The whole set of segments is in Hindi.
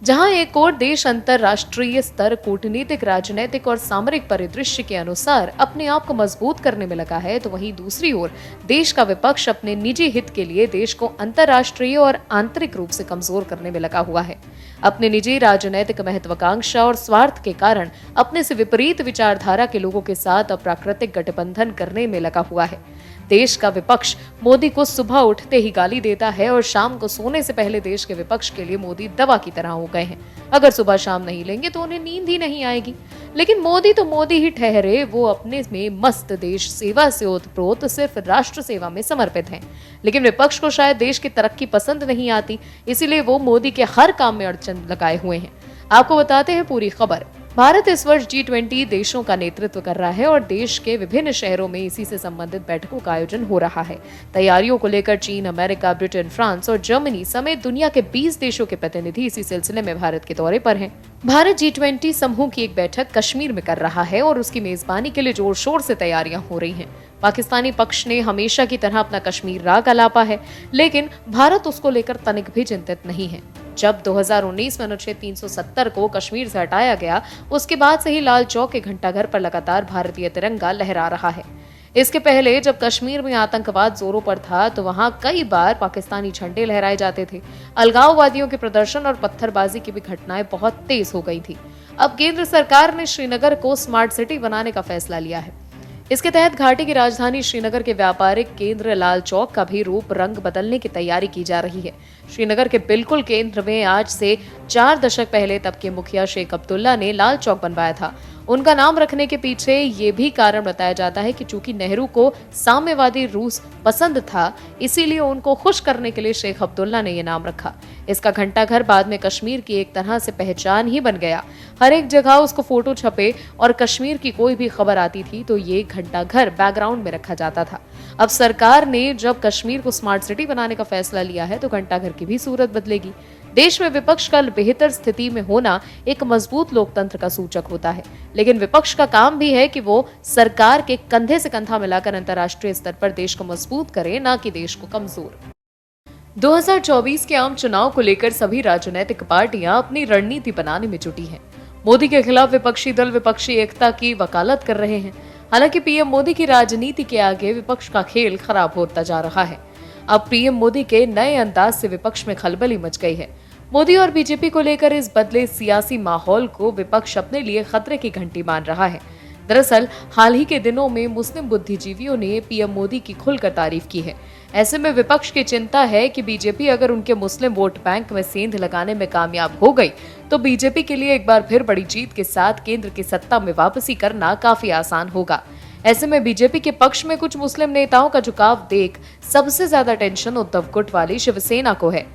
जहां एक ओर देश अंतर्राष्ट्रीय स्तर कूटनीतिक, राजनीतिक और सामरिक परिदृश्य के अनुसार अपने आप को मजबूत करने में लगा है, तो वहीं दूसरी ओर देश का विपक्ष अपने निजी हित के लिए देश को अंतर्राष्ट्रीय और आंतरिक रूप से कमजोर करने में लगा हुआ है। अपने निजी राजनीतिक महत्वाकांक्षा और स्वार्थ के कारण अपने से विपरीत विचारधारा के लोगों के साथ अप्राकृतिक गठबंधन करने में लगा हुआ है। देश का विपक्ष मोदी को सुबह उठते ही गाली देता है और शाम को सोने से पहले देश के विपक्ष के लिए मोदी दवा की तरह हो गए हैं। अगर सुबह शाम नहीं लेंगे तो उन्हें नींद ही नहीं आएगी। लेकिन मोदी तो मोदी ही ठहरे, वो अपने में मस्त देश सेवा से ओतप्रोत सिर्फ राष्ट्र सेवा में समर्पित हैं। लेकिन विपक्ष को शायद देश की तरक्की पसंद नहीं आती, इसीलिए वो मोदी के हर काम में अड़चन लगाए हुए हैं। आपको बताते हैं पूरी खबर। भारत इस वर्ष G20 देशों का नेतृत्व कर रहा है और देश के विभिन्न शहरों में इसी से संबंधित बैठकों का आयोजन हो रहा है। तैयारियों को लेकर चीन, अमेरिका, ब्रिटेन, फ्रांस और जर्मनी समेत दुनिया के 20 देशों के प्रतिनिधि इसी सिलसिले में भारत के दौरे पर हैं। भारत G20 समूह की एक बैठक कश्मीर में कर रहा है और उसकी मेजबानी के लिए जोर शोर से तैयारियां हो रही हैं। पाकिस्तानी पक्ष ने हमेशा की तरह अपना कश्मीर राग अलापा है, लेकिन भारत उसको लेकर तनिक भी चिंतित नहीं है। जब 2019 में अनुच्छेद 370 को कश्मीर से हटाया गया, उसके बाद से ही लाल चौक के घंटाघर पर लगातार भारतीय तिरंगा लहरा रहा है। इसके पहले जब कश्मीर में आतंकवाद जोरों पर था, तो वहां कई बार पाकिस्तानी झंडे लहराए जाते थे। अलगाववादियों के प्रदर्शन और पत्थरबाजी की भी घटनाएं बहुत तेज हो गई थी। अब केंद्र सरकार ने श्रीनगर को स्मार्ट सिटी बनाने का फैसला लिया है। इसके तहत घाटी की राजधानी श्रीनगर के व्यापारिक केंद्र लाल चौक का भी रूप रंग बदलने की तैयारी की जा रही है। श्रीनगर के बिल्कुल केंद्र में आज से 4 दशक पहले तब के मुखिया शेख अब्दुल्ला ने लाल चौक बनवाया था। उनका नाम रखने के पीछे ये भी कारण बताया जाता है कि चूंकि नेहरू को साम्यवादी रूस पसंद था, इसीलिए उनको खुश करने के लिए शेख अब्दुल्ला ने ये नाम रखा। इसका घंटाघर बाद में कश्मीर की एक तरह से पहचान ही बन गया। हर एक जगह उसको फोटो छपे और कश्मीर की कोई भी खबर आती थी तो ये घंटाघर बैकग्राउंड में रखा जाता था। अब सरकार ने जब कश्मीर को स्मार्ट सिटी बनाने का फैसला लिया है, तो घंटाघर की भी सूरत बदलेगी। देश में विपक्ष का बेहतर स्थिति में होना एक मजबूत लोकतंत्र का सूचक होता है, लेकिन विपक्ष का काम भी है कि वो सरकार के कंधे से कंधा मिलाकर अंतर्राष्ट्रीय स्तर पर देश को मजबूत करे, न कि देश को कमजोर। 2024 के आम चुनाव को लेकर सभी राजनीतिक पार्टियां अपनी रणनीति बनाने में जुटी हैं। मोदी के खिलाफ विपक्षी दल विपक्षी एकता की वकालत कर रहे हैं। हालांकि पीएम मोदी की राजनीति के आगे विपक्ष का खेल खराब होता जा रहा है। अब पीएम मोदी के नए अंदाज से विपक्ष में खलबली मच गई है। मोदी और बीजेपी को लेकर इस बदले सियासी माहौल को विपक्ष अपने लिए खतरे की घंटी मान रहा है। दरअसल हाल ही के दिनों में मुस्लिम बुद्धिजीवियों ने पीएम मोदी की खुलकर तारीफ की है। ऐसे में विपक्ष की चिंता है कि बीजेपी अगर उनके मुस्लिम वोट बैंक में सेंध लगाने में कामयाब हो गई, तो बीजेपी के लिए एक बार फिर बड़ी जीत के साथ केंद्र की सत्ता में वापसी करना काफी आसान होगा। ऐसे में बीजेपी के पक्ष में कुछ मुस्लिम नेताओं का झुकाव देख सबसे ज्यादा टेंशन उद्धव गुट वाली शिवसेना को है।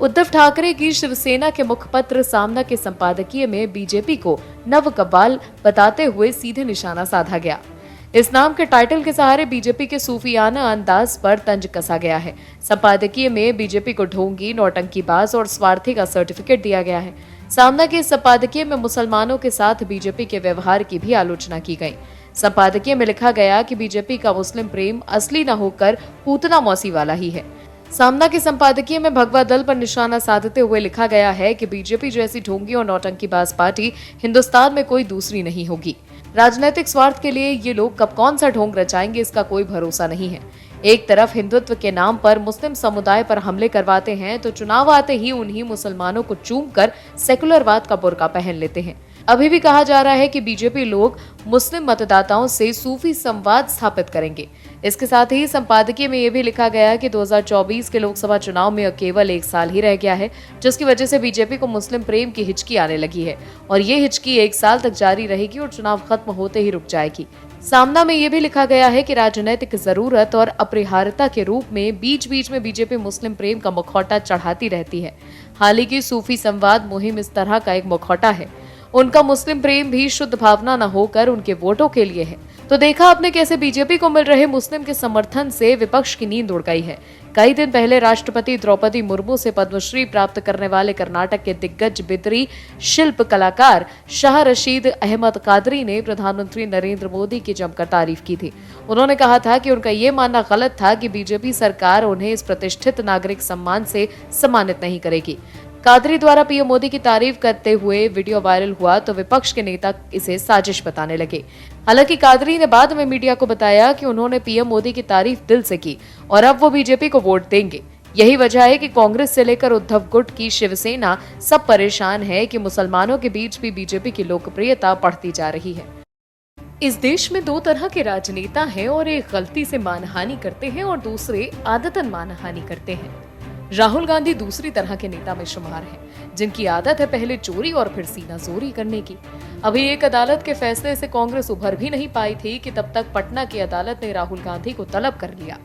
उद्धव ठाकरे की शिवसेना के मुखपत्र सामना के संपादकीय में बीजेपी को नवकबाल बताते हुए सीधे निशाना साधा गया। इस नाम के टाइटल के सहारे बीजेपी के सूफियाना अंदाज पर तंज कसा गया है। संपादकीय में बीजेपी को ढोंगी, नौटंकीबाज और स्वार्थी का सर्टिफिकेट दिया गया है। सामना के संपादकीय में मुसलमानों के साथ बीजेपी के व्यवहार की भी आलोचना की गई। संपादकीय में लिखा गया कि बीजेपी का मुस्लिम प्रेम असली न होकर पूतना मौसी वाला ही है। सामना के संपादकीय में भगवा दल पर निशाना साधते हुए लिखा गया है कि बीजेपी जैसी ढोंगी और नौटंकीबाज पार्टी हिंदुस्तान में कोई दूसरी नहीं होगी। राजनीतिक स्वार्थ के लिए ये लोग कब कौन सा ढोंग रचाएंगे, इसका कोई भरोसा नहीं है। एक तरफ हिंदुत्व के नाम पर मुस्लिम समुदाय पर हमले करवाते हैं, तो चुनाव आते ही उन्हीं मुसलमानों को चूमकर सेकुलरवाद का बुर्का पहन लेते हैं। अभी भी कहा जा रहा है कि बीजेपी लोग मुस्लिम मतदाताओं से सूफी संवाद स्थापित करेंगे। इसके साथ ही संपादकीय में यह भी लिखा गया है कि 2024 के लोकसभा चुनाव में केवल 1 साल ही रह गया है, जिसकी वजह से बीजेपी को मुस्लिम प्रेम की हिचकी आने लगी है और ये हिचकी 1 साल तक जारी रहेगी और चुनाव खत्म होते ही रुक जाएगी। सामना में यह भी लिखा गया है कि राजनीतिक जरूरत और अपरिहार्यता के रूप में बीच बीच में बीजेपी मुस्लिम प्रेम का मुखौटा चढ़ाती रहती है। हाल ही की सूफी संवाद मुहिम इस तरह का एक मुखौटा है। उनका मुस्लिम प्रेम भी शुद्ध भावना न होकर उनके वोटों के लिए है। तो देखा आपने कैसे बीजेपी को मिल रहे मुस्लिम के समर्थन से विपक्ष की नींद उड़ गई है। कई दिन पहले राष्ट्रपति द्रौपदी मुर्मू से पद्मश्री प्राप्त करने वाले कर्नाटक के दिग्गज बिदरी शिल्प कलाकार शाह रशीद अहमद कादरी ने प्रधानमंत्री नरेंद्र मोदी की जमकर तारीफ की थी। उन्होंने कहा था कि उनका ये मानना गलत था कि बीजेपी सरकार उन्हें इस प्रतिष्ठित नागरिक सम्मान से सम्मानित नहीं करेगी। कादरी द्वारा पीएम मोदी की तारीफ करते हुए वीडियो वायरल हुआ तो विपक्ष के नेता इसे साजिश बताने लगे। हालांकि कादरी ने बाद में मीडिया को बताया कि उन्होंने पीएम मोदी की तारीफ दिल से की और अब वो बीजेपी को वोट देंगे। यही वजह है कि कांग्रेस से लेकर उद्धव गुट की शिवसेना सब परेशान है कि मुसलमानों के बीच भी बीजेपी की लोकप्रियता बढ़ती जा रही है। इस देश में दो तरह के राजनेता हैं और एक गलती से मानहानि करते हैं और दूसरे आदतन मानहानि करते हैं। राहुल गांधी दूसरी तरह के नेता में शुमार हैं, जिनकी आदत है पहले चोरी और फिर सीनाजोरी करने की। अभी एक अदालत के फैसले से कांग्रेस उभर भी नहीं पाई थी कि तब तक पटना की अदालत ने राहुल गांधी को तलब कर लिया।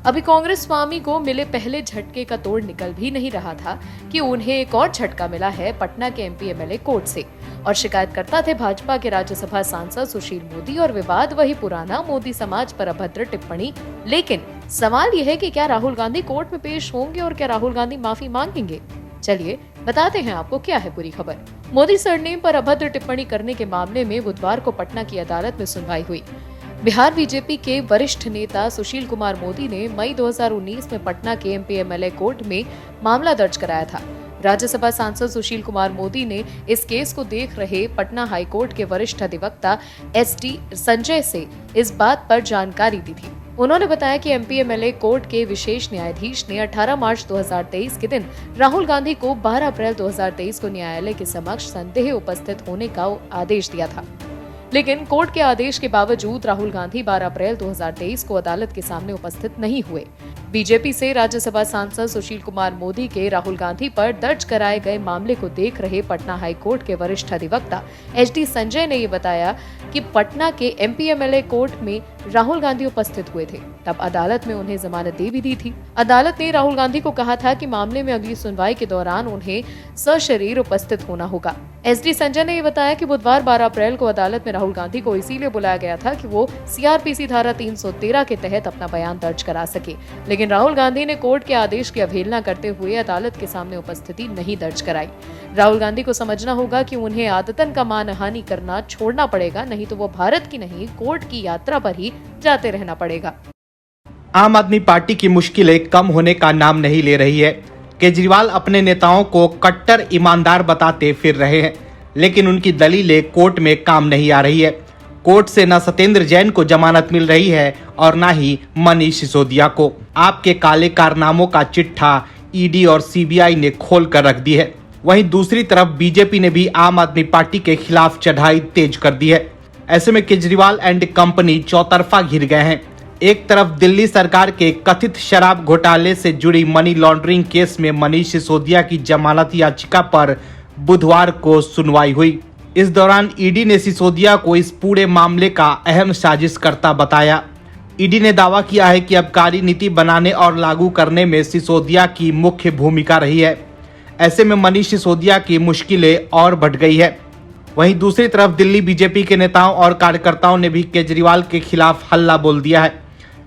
अभी कांग्रेस स्वामी को मिले पहले झटके का तोड़ निकल भी नहीं रहा था कि उन्हें एक और झटका मिला है पटना के एमपी एमएलए कोर्ट से, और शिकायतकर्ता थे भाजपा के राज्यसभा सांसद सुशील मोदी और विवाद वही पुराना, मोदी समाज पर अभद्र टिप्पणी। लेकिन सवाल यह है कि क्या राहुल गांधी कोर्ट में पेश होंगे और क्या राहुल गांधी माफी मांगेंगे? चलिए बताते हैं आपको क्या है पूरी खबर। मोदी सरनेम पर अभद्र टिप्पणी करने के मामले में बुधवार को पटना की अदालत में सुनवाई हुई। बिहार बीजेपी के वरिष्ठ नेता सुशील कुमार मोदी ने मई 2019 में पटना के एमपी एमएलए कोर्ट में मामला दर्ज कराया था। राज्यसभा सांसद सुशील कुमार मोदी ने इस केस को देख रहे पटना हाईकोर्ट के वरिष्ठ अधिवक्ता एसडी संजय से इस बात पर जानकारी दी थी। उन्होंने बताया कि एमपी एमएलए कोर्ट के विशेष न्यायाधीश ने 18 मार्च 2023 के दिन राहुल गांधी को 12 अप्रैल 2023 को न्यायालय के समक्ष संदेह उपस्थित होने का आदेश दिया था। लेकिन कोर्ट के आदेश के बावजूद राहुल गांधी 12 अप्रैल 2023 को अदालत के सामने उपस्थित नहीं हुए। बीजेपी से राज्यसभा सांसद सुशील कुमार मोदी के राहुल गांधी पर दर्ज कराए गए मामले को देख रहे पटना हाईकोर्ट के वरिष्ठ अधिवक्ता एचडी संजय ने ये बताया कि पटना के एमपी एमएलए कोर्ट में राहुल गांधी उपस्थित हुए थे, तब अदालत में उन्हें जमानत दे भी दी थी। अदालत ने राहुल गांधी को कहा था कि मामले में अगली सुनवाई के दौरान उन्हें सशरीर उपस्थित होना होगा। एसडी संजय ने ये बताया कि बुधवार 12 अप्रैल को अदालत में राहुल गांधी को इसीलिए बुलाया गया था कि वो सीआरपीसी धारा 313 के तहत अपना बयान दर्ज करा सके, लेकिन राहुल गांधी ने कोर्ट के आदेश की अवहेलना करते हुए अदालत के सामने उपस्थिति नहीं दर्ज कराई। राहुल गांधी को समझना होगा कि उन्हें आदतन का मानहानि करना छोड़ना पड़ेगा, नहीं तो वो भारत की नहीं कोर्ट की यात्रा पर ही जाते रहना पड़ेगा। आम आदमी पार्टी की मुश्किलें कम होने का नाम नहीं ले रही है। केजरीवाल अपने नेताओं को कट्टर ईमानदार बताते फिर रहे हैं, लेकिन उनकी दलीलें कोर्ट में काम नहीं आ रही है। कोर्ट से न सत्येंद्र जैन को जमानत मिल रही है और न ही मनीष सिसोदिया को। आपके काले कारनामों का चिट्ठा ईडी और सीबीआई ने खोल कर रख दी है। वहीं दूसरी तरफ बीजेपी ने भी आम आदमी पार्टी के खिलाफ चढ़ाई तेज कर दी है। ऐसे में केजरीवाल एंड कंपनी चौतरफा घिर गए हैं। एक तरफ दिल्ली सरकार के कथित शराब घोटाले से जुड़ी मनी लॉन्ड्रिंग केस में मनीष सिसोदिया की जमानत याचिका पर बुधवार को सुनवाई हुई। इस दौरान ईडी ने सिसोदिया को इस पूरे मामले का अहम साजिशकर्ता बताया। ईडी ने दावा किया है कि आबकारी नीति बनाने और लागू करने में सिसोदिया की मुख्य भूमिका रही है। ऐसे में मनीष सिसोदिया की मुश्किलें और बढ़ गई है। वहीं दूसरी तरफ दिल्ली बीजेपी के नेताओं और कार्यकर्ताओं ने भी केजरीवाल के खिलाफ हल्ला बोल दिया है।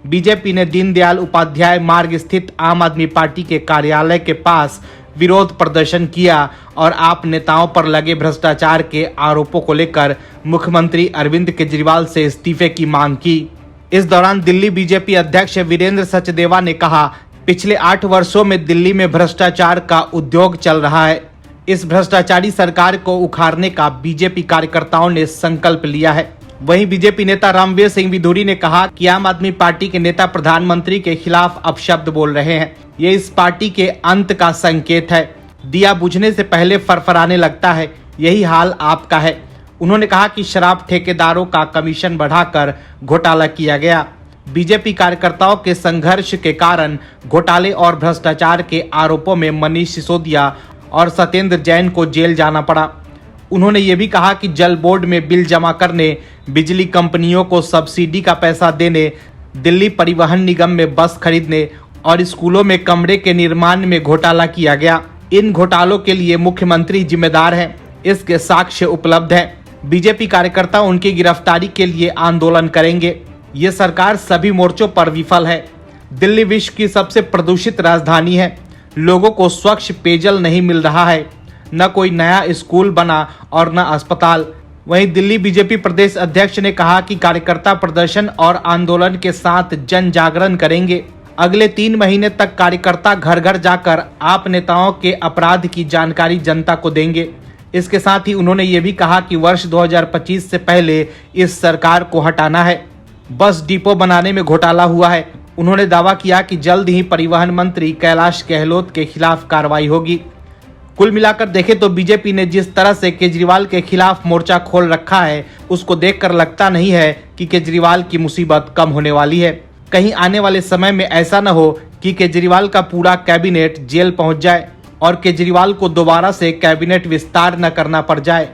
बीजेपी ने दीनदयाल उपाध्याय मार्ग स्थित आम आदमी पार्टी के कार्यालय के पास विरोध प्रदर्शन किया और आप नेताओं पर लगे भ्रष्टाचार के आरोपों को लेकर मुख्यमंत्री अरविंद केजरीवाल से इस्तीफे की मांग की। इस दौरान दिल्ली बीजेपी अध्यक्ष वीरेंद्र सचदेवा ने कहा, पिछले 8 वर्षों में दिल्ली में भ्रष्टाचार का उद्योग चल रहा है। इस भ्रष्टाचारी सरकार को उखाड़ने का बीजेपी कार्यकर्ताओं ने संकल्प लिया है। वहीं बीजेपी नेता रामवीर सिंह विधूरी ने कहा कि आम आदमी पार्टी के नेता प्रधानमंत्री के खिलाफ अपशब्द बोल रहे हैं। ये इस पार्टी के अंत का संकेत है। दिया बुझने से पहले फरफराने लगता है, यही हाल आपका है। उन्होंने कहा कि शराब ठेकेदारों का कमीशन बढ़ाकर घोटाला किया गया। बीजेपी कार्यकर्ताओं के संघर्ष के कारण घोटाले और भ्रष्टाचार के आरोपों में मनीष सिसोदिया और सत्येंद्र जैन को जेल जाना पड़ा। उन्होंने ये भी कहा कि जल बोर्ड में बिल जमा करने, बिजली कंपनियों को सब्सिडी का पैसा देने, दिल्ली परिवहन निगम में बस खरीदने और स्कूलों में कमरे के निर्माण में घोटाला किया गया। इन घोटालों के लिए मुख्यमंत्री जिम्मेदार हैं, इसके साक्ष्य उपलब्ध हैं। बीजेपी कार्यकर्ता उनकी गिरफ्तारी के लिए आंदोलन करेंगे। ये सरकार सभी मोर्चों पर विफल है। दिल्ली विश्व की सबसे प्रदूषित राजधानी है। लोगों को स्वच्छ पेयजल नहीं मिल रहा है, न कोई नया स्कूल बना और न अस्पताल। वहीं दिल्ली बीजेपी प्रदेश अध्यक्ष ने कहा कि कार्यकर्ता प्रदर्शन और आंदोलन के साथ जन जागरण करेंगे। अगले 3 महीने तक कार्यकर्ता घर घर जाकर आप नेताओं के अपराध की जानकारी जनता को देंगे। इसके साथ ही उन्होंने ये भी कहा कि वर्ष 2025 से पहले इस सरकार को हटाना है। बस डिपो बनाने में घोटाला हुआ है। उन्होंने दावा किया कि जल्द ही परिवहन मंत्री कैलाश गहलोत के खिलाफ कार्रवाई होगी। कुल मिलाकर देखें तो बीजेपी ने जिस तरह से केजरीवाल के खिलाफ मोर्चा खोल रखा है, उसको देखकर लगता नहीं है कि केजरीवाल की मुसीबत कम होने वाली है। कहीं आने वाले समय में ऐसा न हो कि केजरीवाल का पूरा कैबिनेट जेल पहुंच जाए और केजरीवाल को दोबारा से कैबिनेट विस्तार न करना पड़ जाए।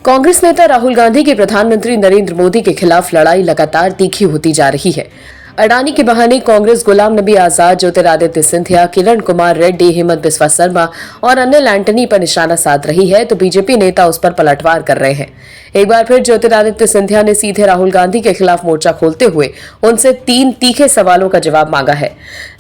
कांग्रेस नेता राहुल गांधी की प्रधानमंत्री नरेंद्र मोदी के खिलाफ लड़ाई लगातार तीखी होती जा रही है। अडानी के बहाने कांग्रेस गुलाम नबी आजाद, ज्योतिरादित्य सिंधिया, किरण कुमार रेड्डी, हेमंत बिस्वा शर्मा और अनिल एंटनी पर निशाना साध रही है तो बीजेपी नेता उस पर पलटवार कर रहे हैं। एक बार फिर ज्योतिरादित्य सिंधिया ने सीधे राहुल गांधी के खिलाफ मोर्चा खोलते हुए उनसे 3 तीखे सवालों का जवाब मांगा है।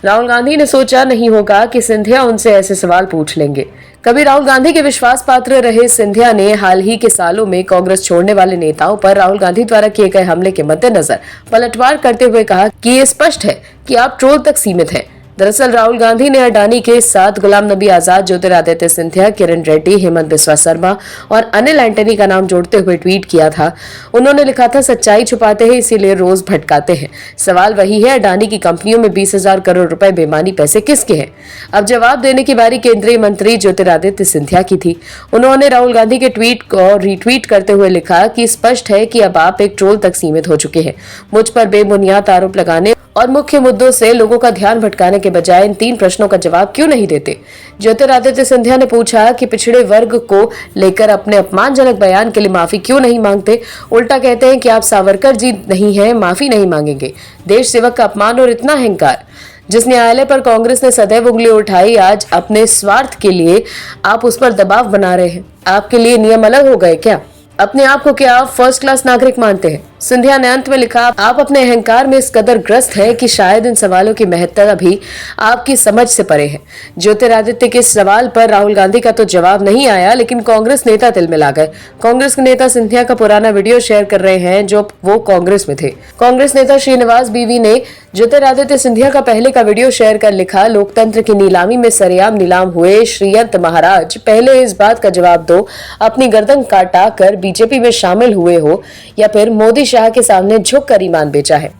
राहुल गांधी ने सोचा नहीं होगा कि सिंधिया उनसे ऐसे सवाल पूछ लेंगे। कभी राहुल गांधी के विश्वास पात्र रहे सिंधिया ने हाल ही के सालों में कांग्रेस छोड़ने वाले नेताओं पर राहुल गांधी द्वारा किए गए हमले के मद्देनजर पलटवार करते हुए कहा कि ये स्पष्ट है कि आप ट्रोल तक सीमित हैं। दरअसल राहुल गांधी ने अडानी के साथ गुलाम नबी आजाद, ज्योतिरादित्य सिंधिया, किरण रेड्डी, हेमंत बिस्वा शर्मा और अनिल एंटनी का नाम जोड़ते हुए ट्वीट किया था। उन्होंने लिखा था, सच्चाई छुपाते हैं इसीलिए रोज भटकाते हैं। सवाल वही है, अडानी की कंपनियों में 20,000 करोड़ रुपए बेमानी पैसे किसके हैं? अब जवाब देने की बारी केंद्रीय मंत्री ज्योतिरादित्य सिंधिया की थी। उन्होंने राहुल गांधी के ट्वीट को रीट्वीट करते हुए लिखा कि स्पष्ट है कि अब आप एक ट्रोल तक सीमित हो चुके हैं। मुझ पर बेबुनियाद आरोप लगाने और मुख्य मुद्दों से लोगों का ध्यान भटकाने के बजाय इन 3 प्रश्नों का जवाब क्यों नहीं देते? ज्योतिरादित्य सिंधिया ने पूछा कि पिछड़े वर्ग को लेकर अपने अपमानजनक बयान के लिए माफी क्यों नहीं मांगते? उल्टा कहते हैं कि आप सावरकर जी नहीं हैं, माफी नहीं मांगेंगे। देश सेवक का अपमान और इतना अहंकार। जिस न्यायालय पर कांग्रेस ने सदैव उंगली उठाई, आज अपने स्वार्थ के लिए आप उस पर दबाव बना रहे हैं। आपके लिए नियम अलग हो गए क्या? अपने आप को क्या आप फर्स्ट क्लास नागरिक मानते हैं? सिंधिया ने अंत में लिखा, आप अपने अहंकार में इस कदर ग्रस्त हैं कि शायद इन सवालों की महत्ता भी आपकी समझ से परे है। ज्योतिरादित्य के सवाल पर राहुल गांधी का तो जवाब नहीं आया, लेकिन कांग्रेस नेता तिल मिला गए। कांग्रेस के नेता सिंधिया का पुराना वीडियो शेयर कर रहे हैं जो वो कांग्रेस में थे। कांग्रेस नेता श्रीनिवास बीवी ने ज्योतिरादित्य सिंधिया का पहले का वीडियो शेयर कर लिखा, लोकतंत्र की नीलामी में सरेआम नीलाम हुए श्रीयंत महाराज, पहले इस बात का जवाब दो, अपनी गर्दन काटा कर बीजेपी में शामिल हुए हो या फिर मोदी शाह के सामने झुक कर ईमान बेचा है।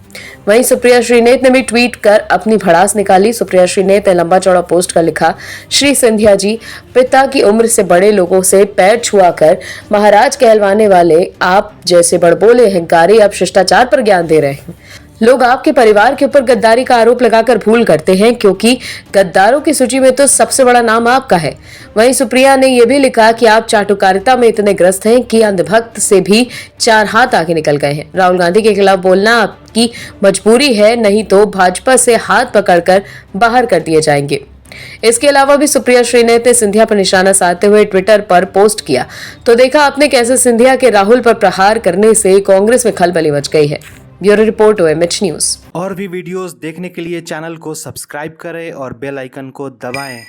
वहीं सुप्रिया श्रीनेत ने भी ट्वीट कर अपनी भड़ास निकाली। सुप्रिया श्रीनेत ने लंबा चौड़ा पोस्ट कर लिखा, श्री सिंधिया जी, पिता की उम्र से बड़े लोगों से पैर छुआ कर महाराज कहलवाने वाले आप जैसे बड़बोले अहंकारी अब शिष्टाचार पर ज्ञान दे रहे हैं। लोग आपके परिवार के ऊपर गद्दारी का आरोप लगाकर भूल करते हैं, क्योंकि गद्दारों की सूची में तो सबसे बड़ा नाम आपका है। वहीं सुप्रिया ने यह भी लिखा कि आप चाटुकारिता में इतने ग्रस्त हैं कि अंधभक्त से भी 4 हाथ आगे निकल गए हैं। राहुल गांधी के खिलाफ बोलना आपकी मजबूरी है, नहीं तो भाजपा से हाथ पकड़कर बाहर कर दिए जाएंगे। इसके अलावा भी सुप्रिया श्रीनेत ने सिंधिया पर निशाना साधते हुए ट्विटर पर पोस्ट किया तो देखा आपने कैसे सिंधिया के राहुल पर प्रहार करने से कांग्रेस में खलबली मच गई है। Bureau report OMH news. और भी वीडियोस देखने के लिए चैनल को सब्सक्राइब करें और बेल आइकन को दबाएं।